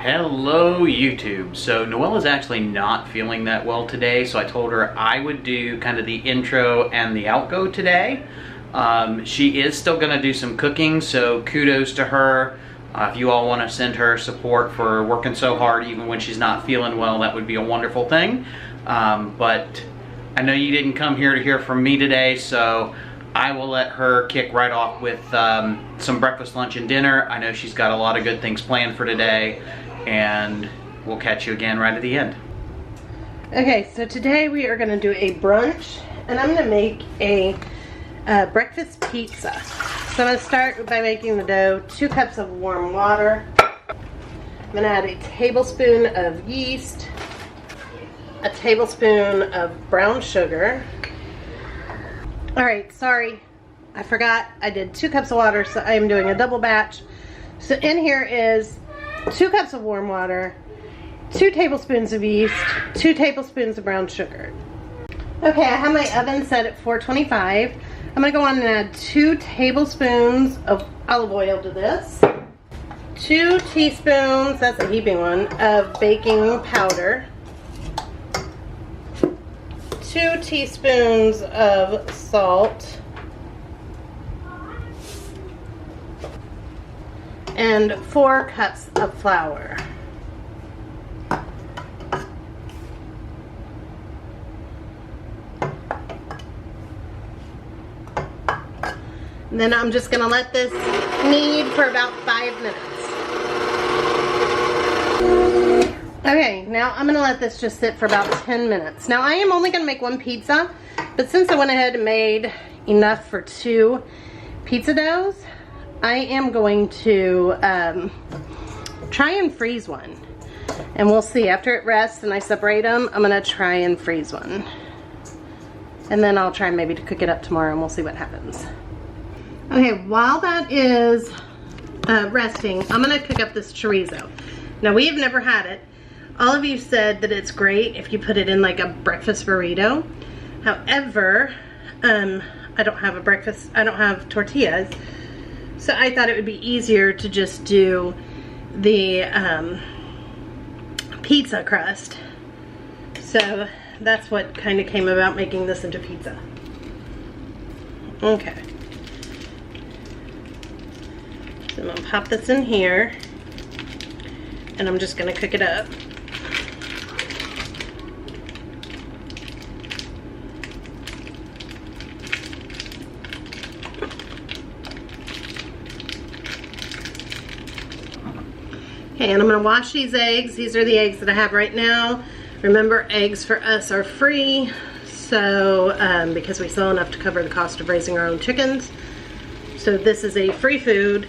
Hello YouTube. So Noelle is actually not feeling that well today, so I told her I would do kind of the intro and the outgo today. She is still going to do some cooking, so kudos to her. If you all want to send her support for working so hard even when she's not feeling well, that would be a wonderful thing. But I know you didn't come here to hear from me today, so I will let her kick right off with some breakfast, lunch, and dinner. I know she's got a lot of good things planned for today, and we'll catch you again right at the end. Okay, so today we are going to do a brunch, and I'm going to make a breakfast pizza. So I'm going to start by making the dough. 2 cups of warm water. I'm going to add a tablespoon of yeast, a tablespoon of brown sugar. Alright, sorry, I forgot I did 2 cups of water, so I am doing a double batch. So in here is 2 cups of warm water, 2 tablespoons of yeast, 2 tablespoons of brown sugar. Okay, I have my oven set at 425. I'm going to go on and add 2 tablespoons of olive oil to this, 2 teaspoons, that's a heaping one, of baking powder, 2 teaspoons of salt, and 4 cups of flour. And then I'm just going to let this knead for about 5 minutes. Okay, now I'm going to let this just sit for about 10 minutes. Now I am only going to make 1 pizza, but since I went ahead and made enough for 2 pizza doughs, I am going to try and freeze one. And we'll see, after it rests and I separate them, I'm going to try and freeze one. And then I'll try maybe to cook it up tomorrow and we'll see what happens. Okay, while that is resting, I'm going to cook up this chorizo. Now we have never had it. All of you said that it's great if you put it in like a breakfast burrito. However, I don't have tortillas. So I thought it would be easier to just do the pizza crust. So that's what kind of came about making this into pizza. Okay. So I'm going to pop this in here. And I'm just going to cook it up. Okay, and I'm going to wash these eggs. These are the eggs that I have right now. Remember, eggs for us are free, so because we sell enough to cover the cost of raising our own chickens. So this is a free food.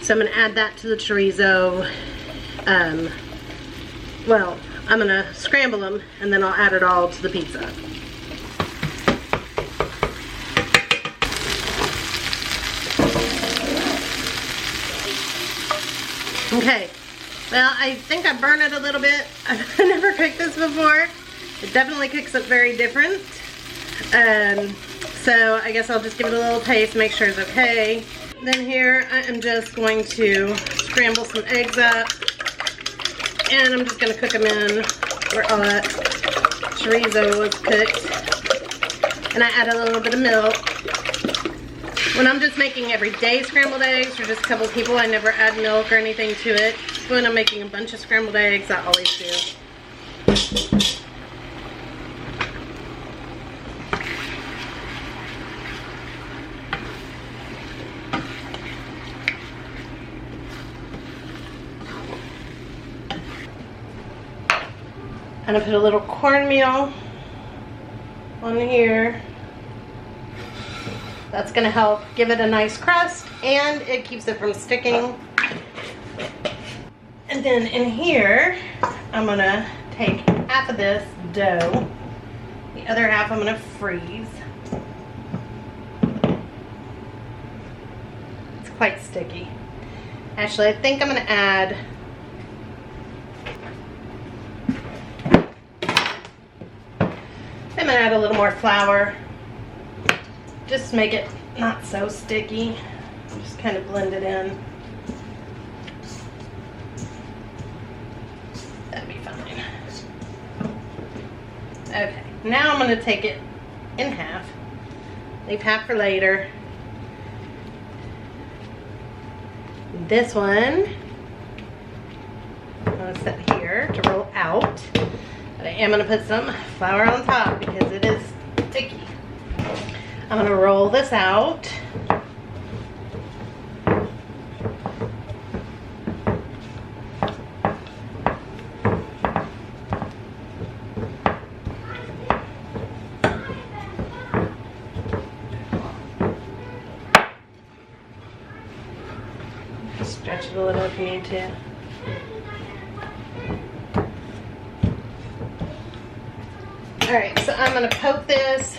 So I'm going to add that to the chorizo. Well, I'm going to scramble them, and then I'll add it all to the pizza. Okay. Well, I think I burned it a little bit. I've never cooked this before. It definitely cooks up very different. So I guess I'll just give it a little taste, make sure it's okay. Then here I am just going to scramble some eggs up. And I'm just going to cook them in where all that chorizo was cooked. And I add a little bit of milk. When I'm just making everyday scrambled eggs for just a couple people, I never add milk or anything to it. When I'm making a bunch of scrambled eggs, I always do. And I put a little cornmeal on here. That's going to help give it a nice crust, and it keeps it from sticking. And then in here, I'm going to take half of this dough. The other half I'm going to freeze. It's quite sticky. Actually, I think I'm going to add a little more flour. Just to make it not so sticky. Just kind of blend it in. Okay, now I'm going to take it in half. Leave half for later. This one I'm going to set here to roll out. But I am going to put some flour on top because it is sticky. I'm going to roll this out. Stretch it a little if you need to. Alright, so I'm going to poke this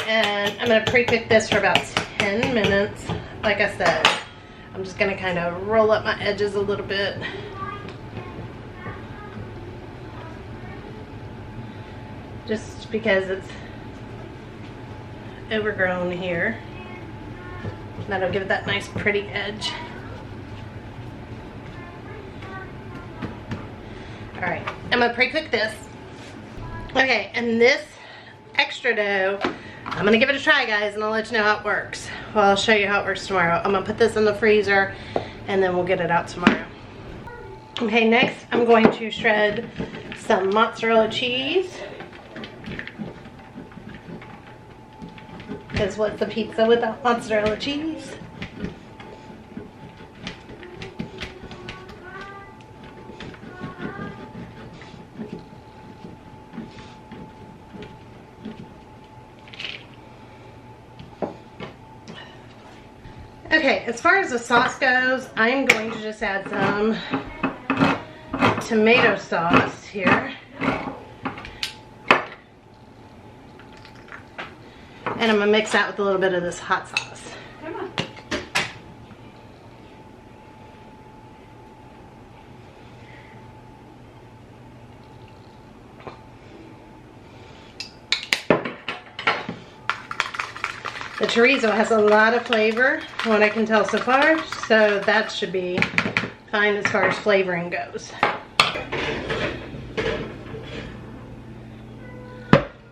and I'm going to pre-cook this for about 10 minutes. Like I said, I'm just going to kind of roll up my edges a little bit. Just because it's overgrown here. That'll give it that nice pretty edge. Alright, I'm going to pre-cook this. Okay, and this extra dough, I'm going to give it a try, guys, and I'll let you know how it works. Well, I'll show you how it works tomorrow. I'm going to put this in the freezer, and then we'll get it out tomorrow. Okay, next I'm going to shred some mozzarella cheese. Because what's a pizza without mozzarella cheese? Okay, as far as the sauce goes, I'm going to just add some tomato sauce here. And I'm going to mix that with a little bit of this hot sauce. Come on. The chorizo has a lot of flavor, from what I can tell so far, so that should be fine as far as flavoring goes.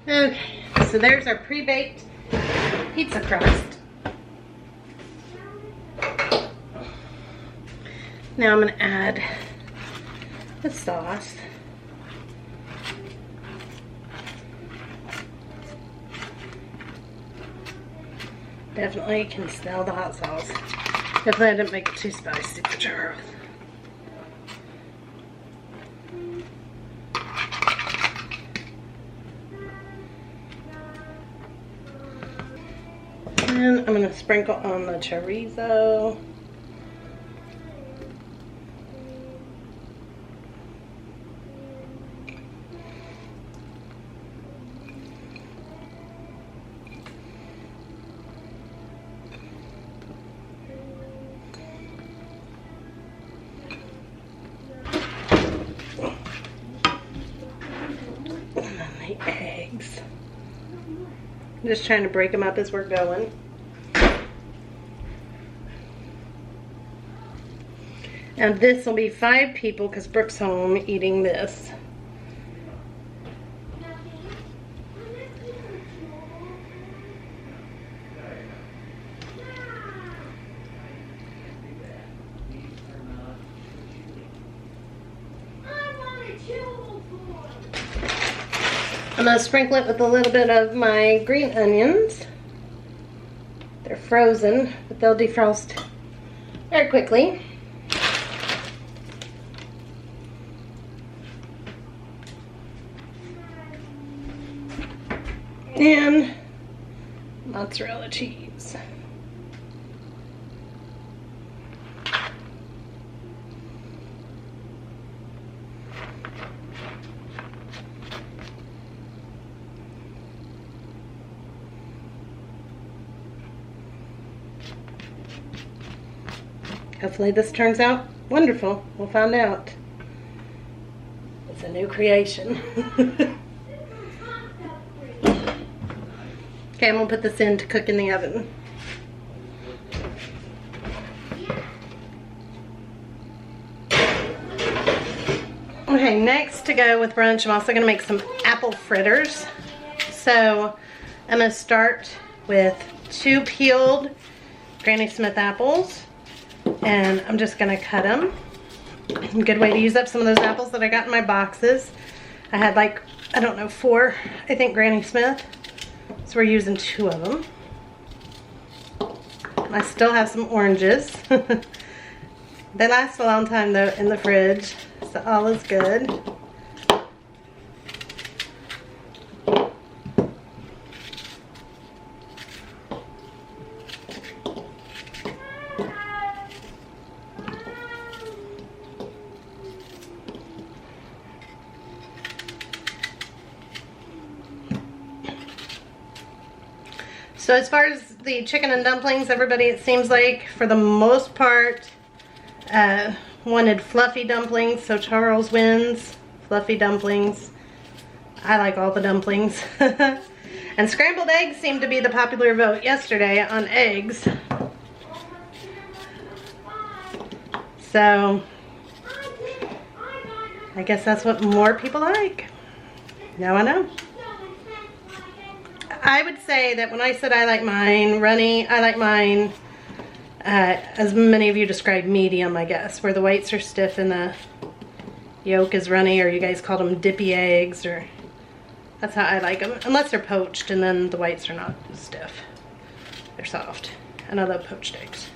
Okay, so there's our pre-baked pizza crust. Now I'm going to add the sauce. Definitely can smell the hot sauce. Definitely I didn't make it too spicy for Charles. And I'm going to sprinkle on the chorizo. And then the eggs. I'm just trying to break them up as we're going. And this will be 5 people because Brooke's home eating this. I'm going to sprinkle it with a little bit of my green onions. They're frozen, but they'll defrost very quickly. And mozzarella cheese. Hopefully this turns out wonderful. We'll find out. It's a new creation. Okay, I'm going to put this in to cook in the oven. Okay, next to go with brunch, I'm also gonna make some apple fritters. So I'm gonna start with 2 peeled Granny Smith apples, and I'm just gonna cut them. A good way to use up some of those apples that I got in my boxes. I had like, I don't know, 4, I think, Granny Smith. So we're using 2 of them. I still have some oranges. They last a long time though in the fridge, so all is good. So as far as the chicken and dumplings, everybody, it seems like, for the most part, wanted fluffy dumplings, so Charles wins. Fluffy dumplings. I like all the dumplings. And scrambled eggs seemed to be the popular vote yesterday on eggs. So, I guess that's what more people like. Now I know. I would say that when I said I like mine runny, I like mine, as many of you describe, medium, I guess, where the whites are stiff and the yolk is runny, or you guys call them dippy eggs, or that's how I like them. Unless they're poached, and then the whites are not stiff. They're soft. And I love poached eggs.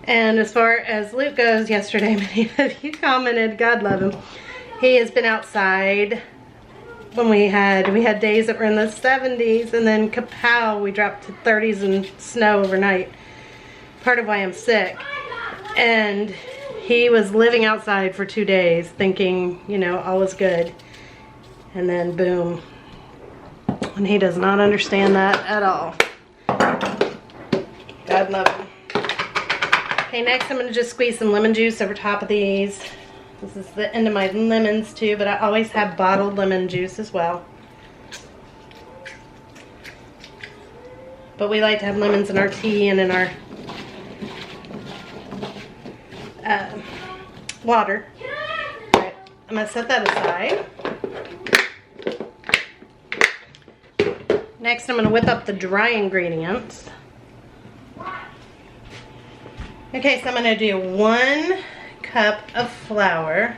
And as far as Luke goes, yesterday, many of you commented, God love him. He has been outside when we had days that were in the 70s, and then kapow, we dropped to 30s and snow overnight. Part of why I'm sick. And he was living outside for 2 days thinking, you know, all was good. And then boom. And he does not understand that at all. God love him. Okay, next I'm going to just squeeze some lemon juice over top of these. This is the end of my lemons too, but I always have bottled lemon juice as well. But we like to have lemons in our tea and in our water. Alright, I'm going to set that aside. Next I'm going to whip up the dry ingredients. Okay, so I'm going to do 1 cup of flour,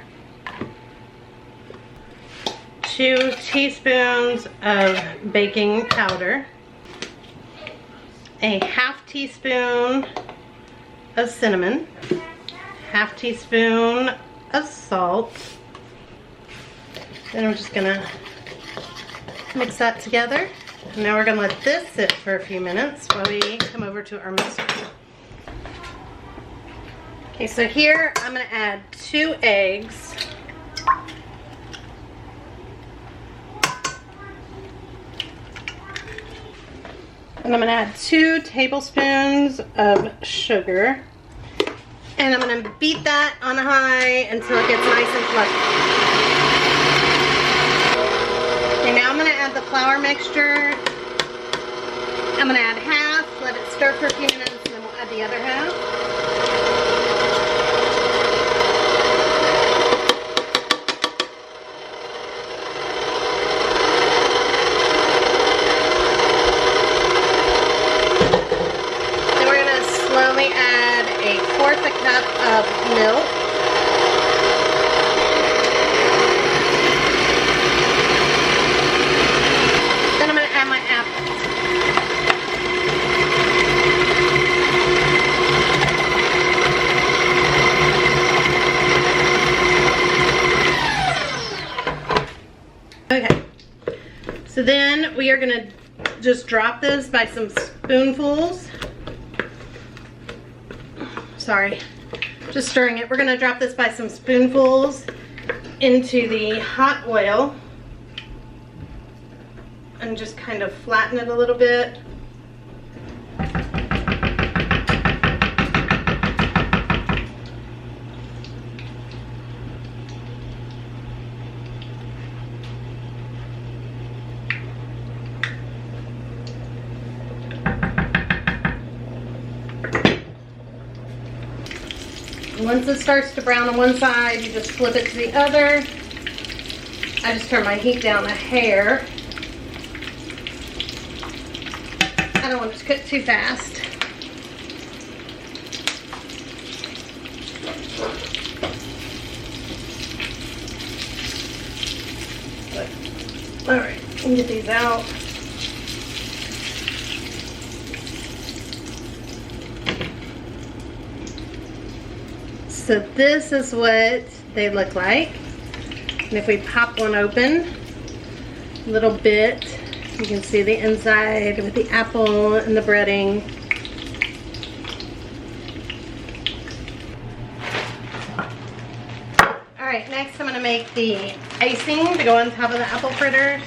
2 teaspoons of baking powder, a ½ teaspoon of cinnamon, ½ teaspoon of salt. Then I'm just gonna mix that together. And now we're gonna let this sit for a few minutes while we come over to our mixer. Okay, so here I'm going to add 2 eggs. And I'm going to add 2 tablespoons of sugar. And I'm going to beat that on high until it gets nice and fluffy. Okay, now I'm going to add the flour mixture. I'm going to add half, let it stir for a few minutes, and then we'll add the other half. Cup of milk. Then I'm going to add my apples. Okay. So then we are going to just drop this by some spoonfuls. Sorry, just stirring it. We're going to drop this by some spoonfuls into the hot oil and just kind of flatten it a little bit. Once it starts to brown on one side, you just flip it to the other. I just turn my heat down a hair. I don't want it to cook too fast. All right, let me get these out. So this is what they look like. And if we pop one open a little bit, you can see the inside with the apple and the breading. Alright, next I'm going to make the icing to go on top of the apple fritter.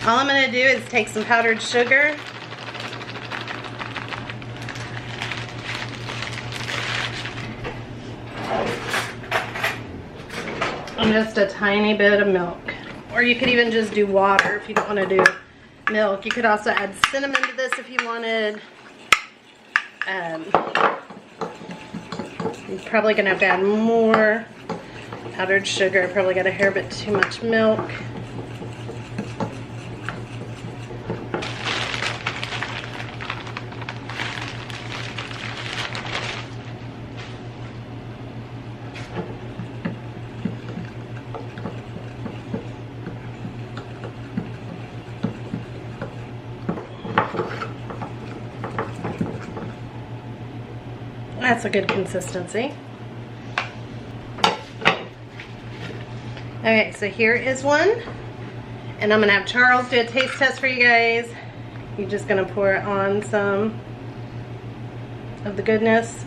All I'm going to do is take some powdered sugar. And just a tiny bit of milk. Or you could even just do water if you don't want to do milk. You could also add cinnamon to this if you wanted. You're probably going to have to add more powdered sugar. Probably got a hair bit too much milk. That's a good consistency. Okay, so here is one. And I'm going to have Charles do a taste test for you guys. You're just going to pour on some of the goodness.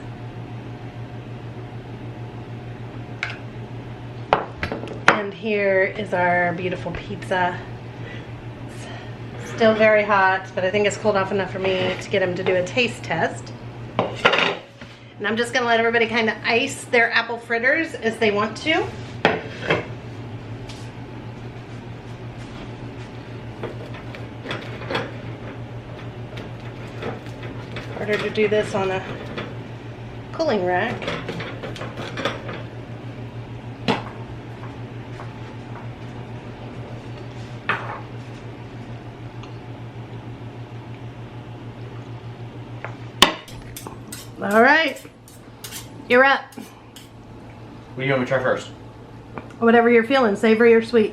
And here is our beautiful pizza. It's still very hot, but I think it's cooled off enough for me to get him to do a taste test. And I'm just going to let everybody kind of ice their apple fritters as they want to. Harder to do this on a cooling rack. All right, you're up. What do you want me to try first? Whatever you're feeling, savory or sweet.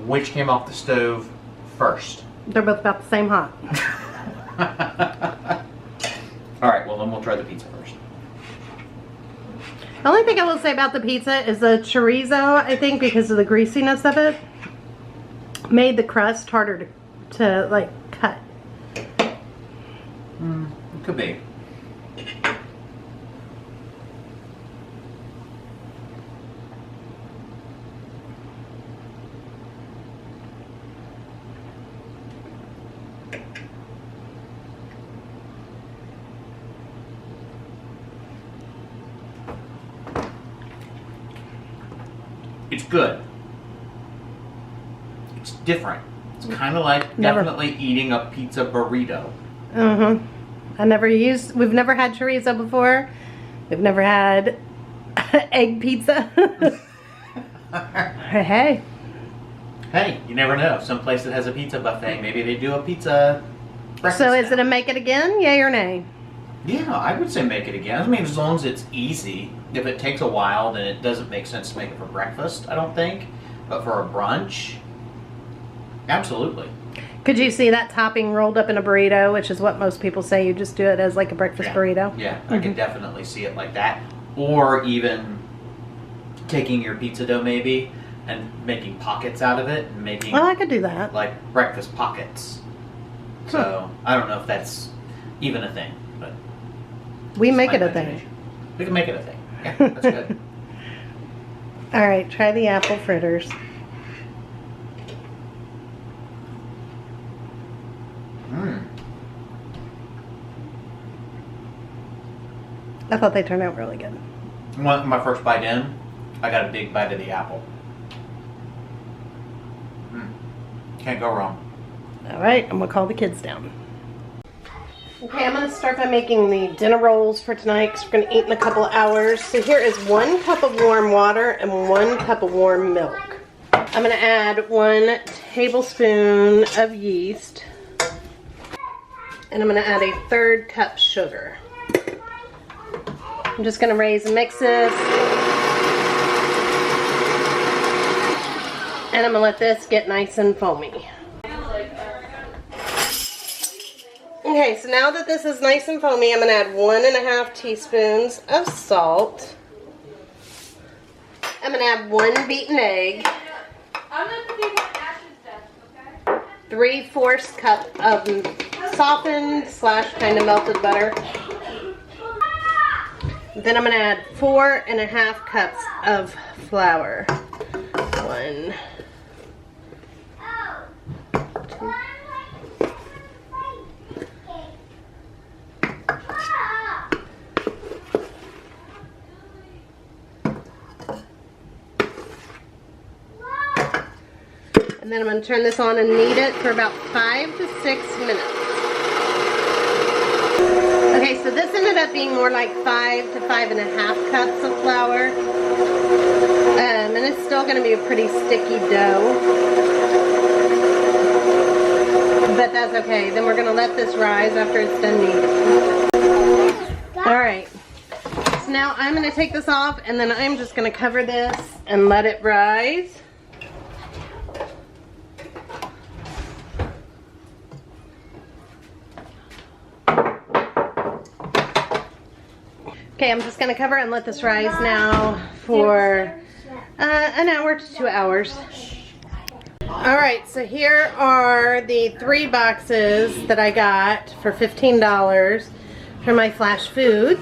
Which came off the stove first? They're both about the same hot. All right, well then we'll try the pizza first. The only thing I will say about the pizza is the chorizo, I think, because of the greasiness of it, made the crust harder to like cut. It could be. It's good. It's different. It's kind of like definitely eating a pizza burrito. We've never had chorizo before. We've never had egg pizza. Hey. Hey, you never know. Some place that has a pizza buffet, maybe they do a pizza breakfast. So is it a make it again, yay or nay? Yeah, I would say make it again. I mean, as long as it's easy. If it takes a while, then it doesn't make sense to make it for breakfast, I don't think. But for a brunch, absolutely. Could you see that topping rolled up in a burrito, which is what most people say? You just do it as like a breakfast burrito? Yeah, I can definitely see it like that. Or even taking your pizza dough maybe and making pockets out of it and making I could do that. Like breakfast pockets. So I don't know if that's even a thing, but we make it a thing. We can make it a thing. Yeah, that's good. All right, try the apple fritters. I thought they turned out really good. My first bite in, I got a big bite of the apple. Can't go wrong. All right, I'm gonna call the kids down. Okay, I'm going to start by making the dinner rolls for tonight because we're going to eat in a couple of hours. So here is 1 cup of warm water and 1 cup of warm milk. I'm going to add 1 tablespoon of yeast. And I'm going to add a 1/3 cup sugar. I'm just going to raise and mix this. And I'm going to let this get nice and foamy. Okay, so now that this is nice and foamy, I'm going to add 1½ teaspoons of salt. I'm going to add 1 beaten egg. I'm going to do my ashes test, okay? 3/4 cup of softened / kind of melted butter. Then I'm going to add 4½ cups of flour. 1, 2. And then I'm going to turn this on and knead it for about 5 to 6 minutes. Okay, so this ended up being more like 5 to 5½ cups of flour. And it's still going to be a pretty sticky dough. But that's okay. Then we're going to let this rise after it's done kneading. Alright. So now I'm going to take this off and then I'm just going to cover this and let it rise. Okay, I'm just going to cover and let this rise now for an hour to 2 hours. Alright, so here are the 3 boxes that I got for $15 from my Flash Foods.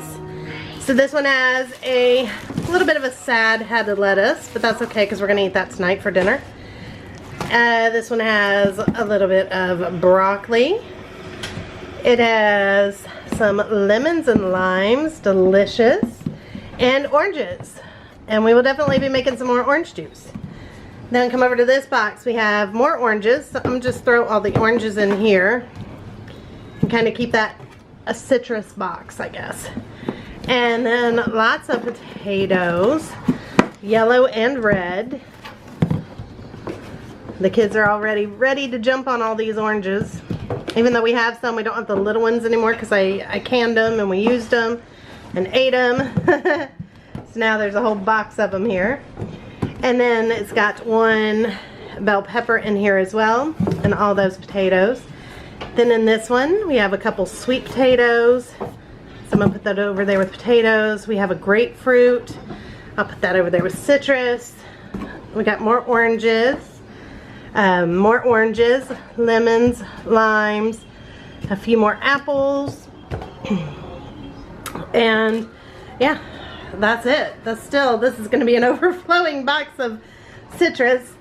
So this one has a little bit of a sad head of lettuce, but that's okay because we're going to eat that tonight for dinner. This one has a little bit of broccoli. It has some lemons and limes, delicious, and oranges. And we will definitely be making some more orange juice. Then come over to this box, we have more oranges. So I'm gonna just throw all the oranges in here and kind of keep that a citrus box, I guess. And then lots of potatoes, yellow and red. The kids are already ready to jump on all these oranges. Even though we have some, we don't have the little ones anymore because I canned them and we used them and ate them. So now there's a whole box of them here. And then it's got 1 bell pepper in here as well, and all those potatoes. Then in this one, we have a couple sweet potatoes. So I'm going to put that over there with potatoes. We have a grapefruit. I'll put that over there with citrus. We got more oranges. Lemons, limes, a few more apples, and yeah, that's it. This is going to be an overflowing box of citrus,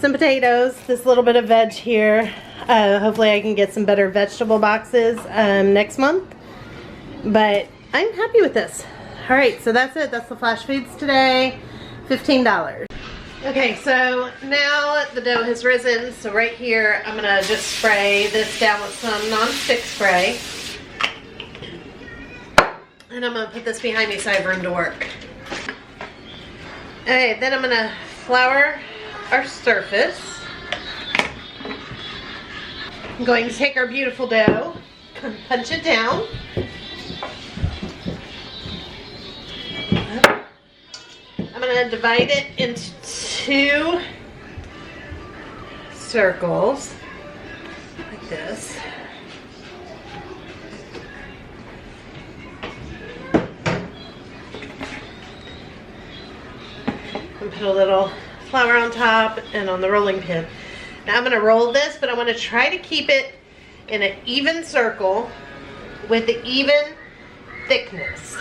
some potatoes, this little bit of veg here. Hopefully I can get some better vegetable boxes next month, but I'm happy with this. Alright, so that's it. That's the Flash Foods today. $15. Okay, so now the dough has risen, so right here I'm going to just spray this down with some non-stick spray. And I'm going to put this behind me so I have room to work. Okay, then I'm going to flour our surface. I'm going to take our beautiful dough, punch it down. I'm going to divide it into 2 circles, like this. And put a little flour on top and on the rolling pin. Now I'm going to roll this, but I want to try to keep it in an even circle with the even thickness.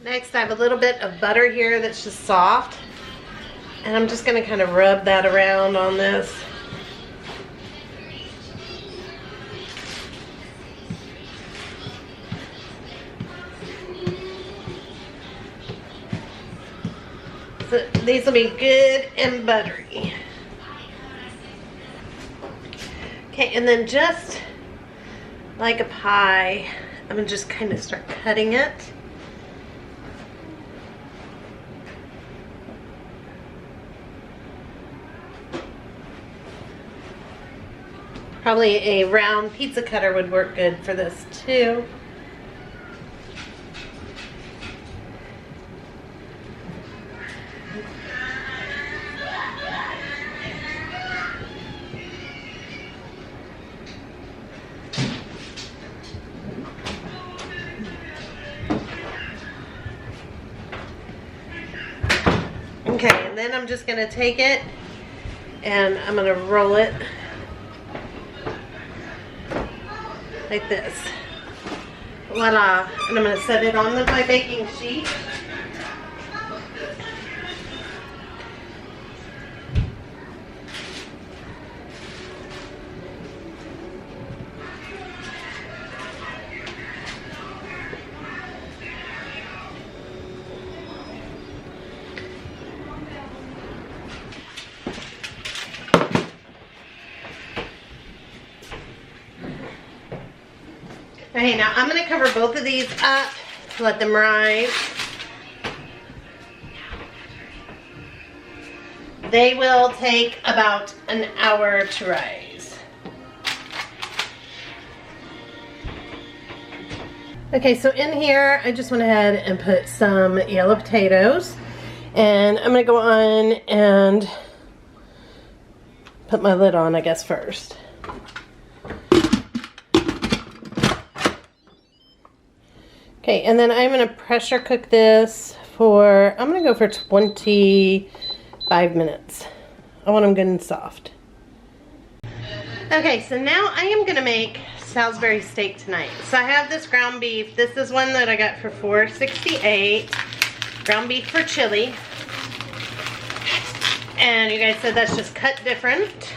Next, I have a little bit of butter here that's just soft, and I'm just going to kind of rub that around on this. So These will be good and buttery. Okay, and then just like a pie, I'm gonna just kind of start cutting it. Probably a round pizza cutter would work good for this too. Okay, and then I'm just gonna take it and I'm gonna roll it like this. Voila. And I'm gonna set it on my baking sheet. Okay, now I'm going to cover both of these up to let them rise. They will take about an hour to rise. Okay, so in here I just went ahead and put some yellow potatoes, and I'm going to go on and put my lid on, I guess, first. Okay, and then I'm going to pressure cook this for, I'm going to go for 25 minutes. I want them good and soft. Okay, so now I am going to make Salisbury steak tonight. So I have this ground beef. This is one that I got for $4.68. Ground beef for chili. And you guys said that's just cut different.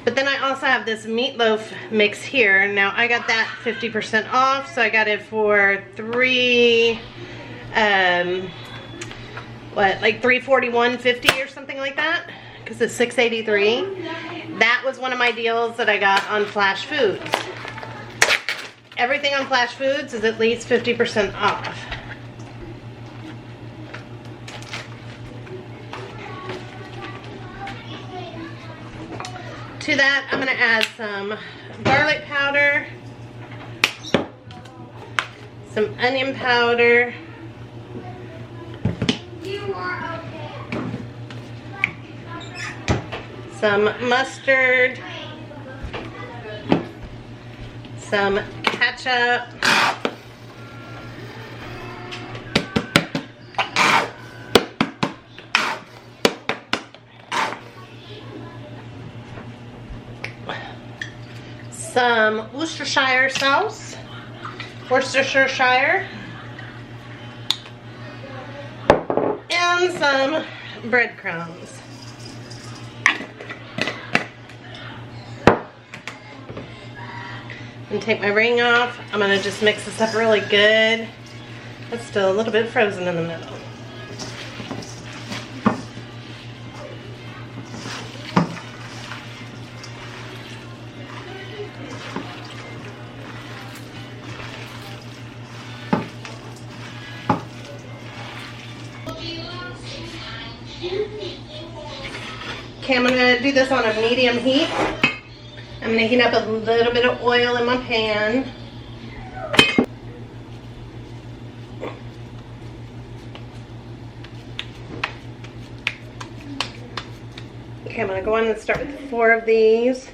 But then I also have this meatloaf mix here. Now I got that 50% off, so I got it for like $341.50 or something like that, because it's $6.83. That was one of my deals that I got on Flash Foods. Everything on Flash Foods is at least 50% off. To that, I'm going to add some garlic powder, some onion powder, some mustard, some ketchup, some Worcestershire sauce, and some breadcrumbs. And take my ring off. I'm going to just mix this up really good. It's still a little bit frozen in the middle. Okay, I'm going to do this on a medium heat. I'm going to heat up a little bit of oil in my pan. Okay, I'm going to go on and start with 4 of these.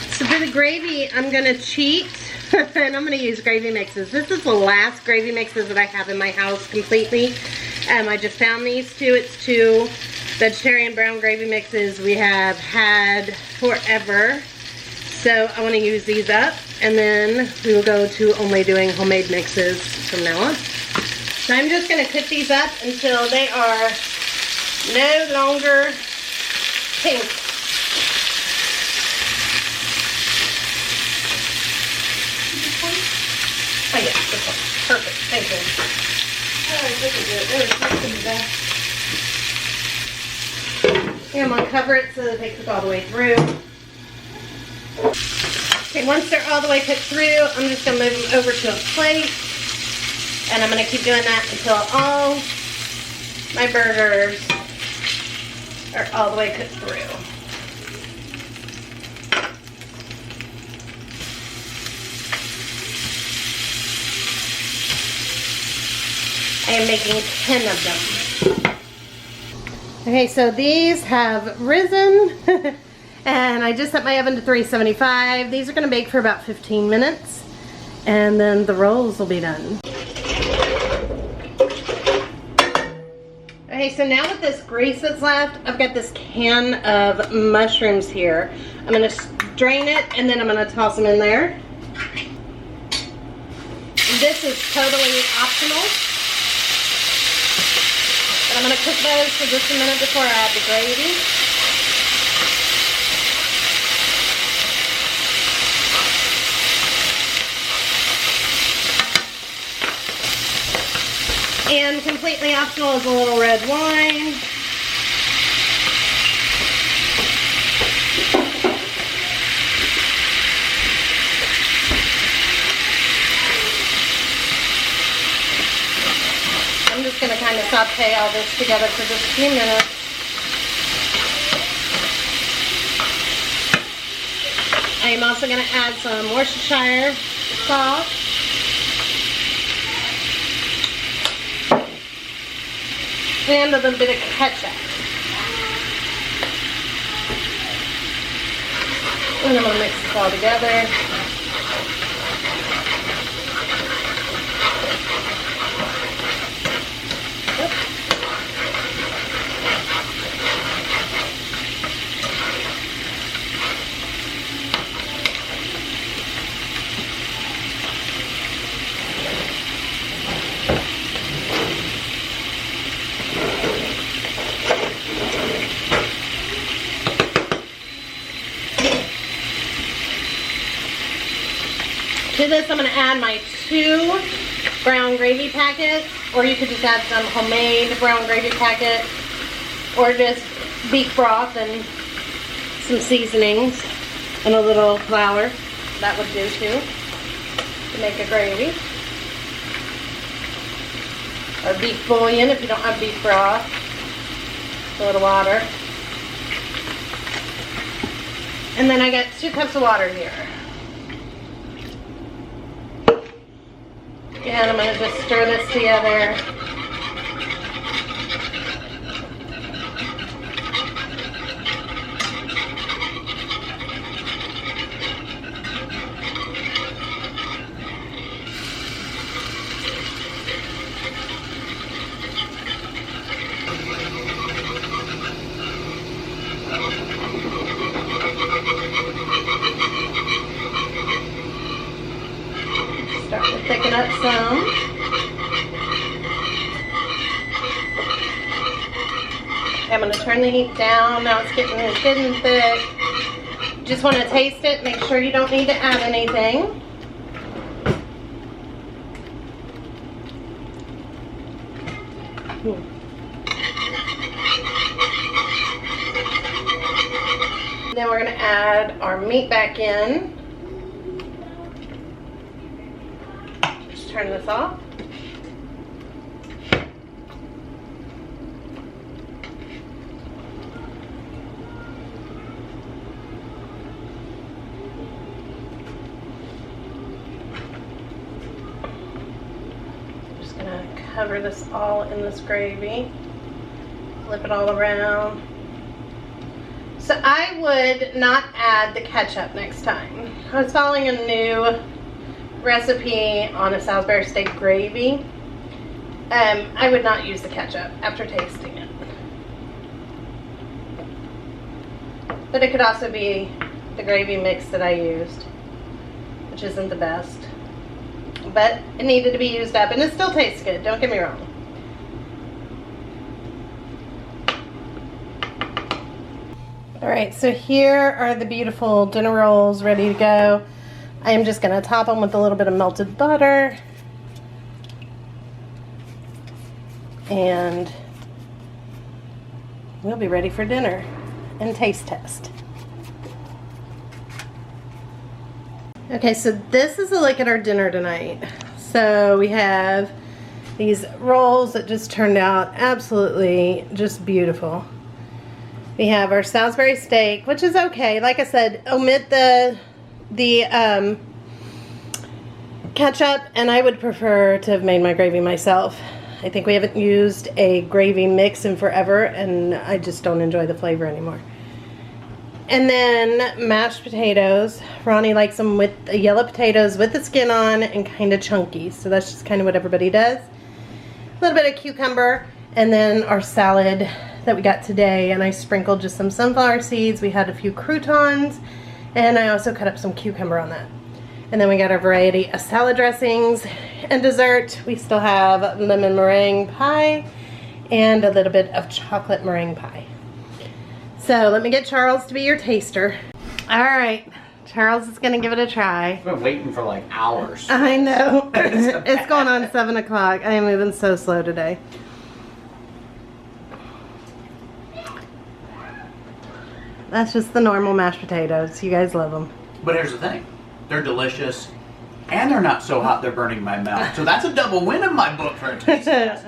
So for the gravy, I'm going to cheat, and I'm going to use gravy mixes. This is the last gravy mixes that I have in my house completely. I just found these 2. It's 2 vegetarian brown gravy mixes we have had forever. So I want to use these up, and then we will go to only doing homemade mixes from now on. So I'm just going to cook these up until they are no longer pink. Oh yeah, this one. Perfect. Thank you. Alright, look at it. Here, I'm going to cover it so that they cook all the way through. Okay, once they're all the way cooked through, I'm just going to move them over to a plate. And I'm going to keep doing that until all my burgers are all the way cooked through. I am making 10 of them. Okay, so these have risen and I just set my oven to 375. These are going to bake for about 15 minutes and then the rolls will be done. Okay, so now with this grease that's left, I've got this can of mushrooms here. I'm going to drain it and then I'm going to toss them in there. This is totally optional. But I'm going to cook those for just a minute before I add the gravy. And completely optional is a little red wine. I'm just going to kind of saute all this together for just a few minutes. I am also going to add some Worcestershire sauce. And a little bit of ketchup. And I'm going to mix this all together. To this, I'm going to add my 2 brown gravy packets, or you could just add some homemade brown gravy packet, or just beef broth and some seasonings and a little flour. That would do too, to make a gravy. Or beef bouillon if you don't have beef broth. A little water. And then I got 2 cups of water here. And I'm going to just stir this together. Start to thicken up some. I'm going to turn the heat down. Now it's getting good and thick. Just want to taste it. Make sure you don't need to add anything. Then we're going to add our meat back in. Just turn this off. Just going to cover this all in this gravy. Flip it all around. So I would not add the ketchup next time. I was following a new recipe on a Salisbury steak gravy. I would not use the ketchup after tasting it. But it could also be the gravy mix that I used, which isn't the best. but it needed to be used up, and it still tastes good, don't get me wrong. Alright, so here are the beautiful dinner rolls ready to go. I am just going to top them with a little bit of melted butter. And we'll be ready for dinner and taste test. Okay, so this is a look at our dinner tonight. So we have these rolls that just turned out absolutely just beautiful. We have our Salisbury steak, which is okay. Like I said, omit the ketchup, and I would prefer to have made my gravy myself. I think we haven't used a gravy mix in forever, and I just don't enjoy the flavor anymore. And then mashed potatoes. Ronnie likes them with the yellow potatoes with the skin on and kind of chunky. So that's just kind of what everybody does. A little bit of cucumber, and then our salad that we got today. And I sprinkled just some sunflower seeds. We had a few croutons, and I also cut up some cucumber on that. And then we got a variety of salad dressings. And dessert, we still have lemon meringue pie and a little bit of chocolate meringue pie. So let me get Charles to be your taster. All right, Charles is gonna give it a try. I've been waiting for like hours. I know. It's going on 7 o'clock. I am moving so slow today. That's just the normal mashed potatoes. You guys love them. But here's the thing. They're delicious, and they're not so hot they're burning my mouth. So that's a double win in my book for a taste test.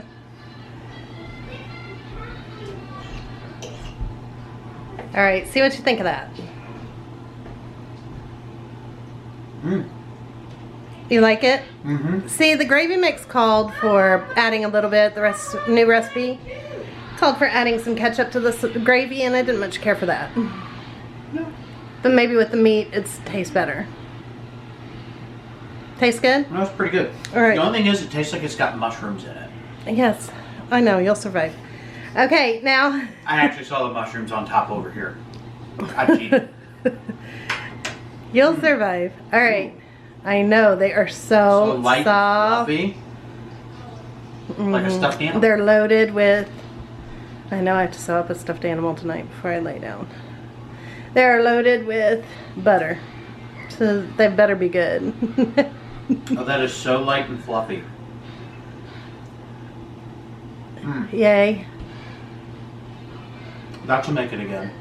All right, see what you think of that. You like it? Mm-hmm. See, the gravy mix called for adding a little bit. The new recipe called for adding some ketchup to the gravy, and I didn't much care for that. No. But maybe with the meat, it tastes better. Tastes good? No, it's pretty good. All right. The only thing is, it tastes like it's got mushrooms in it. Yes, I know, you'll survive. Okay, now. I actually saw the mushrooms on top over here. I cheated. You'll survive. All right. I know, they are so light soft. and fluffy. Like a stuffed animal. They're loaded with, I know I have to sew up a stuffed animal tonight before I lay down. They're loaded with butter. So they better be good. Oh, that is so light and fluffy. Yay. That should make it again.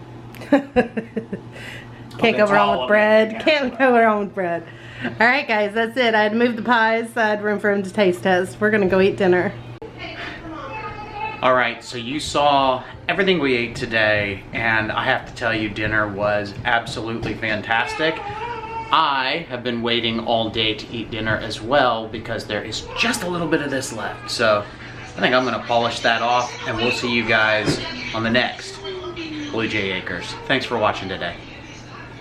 Can't go wrong with bread. Can't go wrong with bread. All right, guys, that's it. I had moved the pies so I had room for him to taste test. We're gonna go eat dinner. All right, so you saw everything we ate today, and I have to tell you, dinner was absolutely fantastic. I have been waiting all day to eat dinner as well because there is just a little bit of this left. So I think I'm gonna polish that off, and we'll see you guys on the next Blue Jay Acres. Thanks for watching today.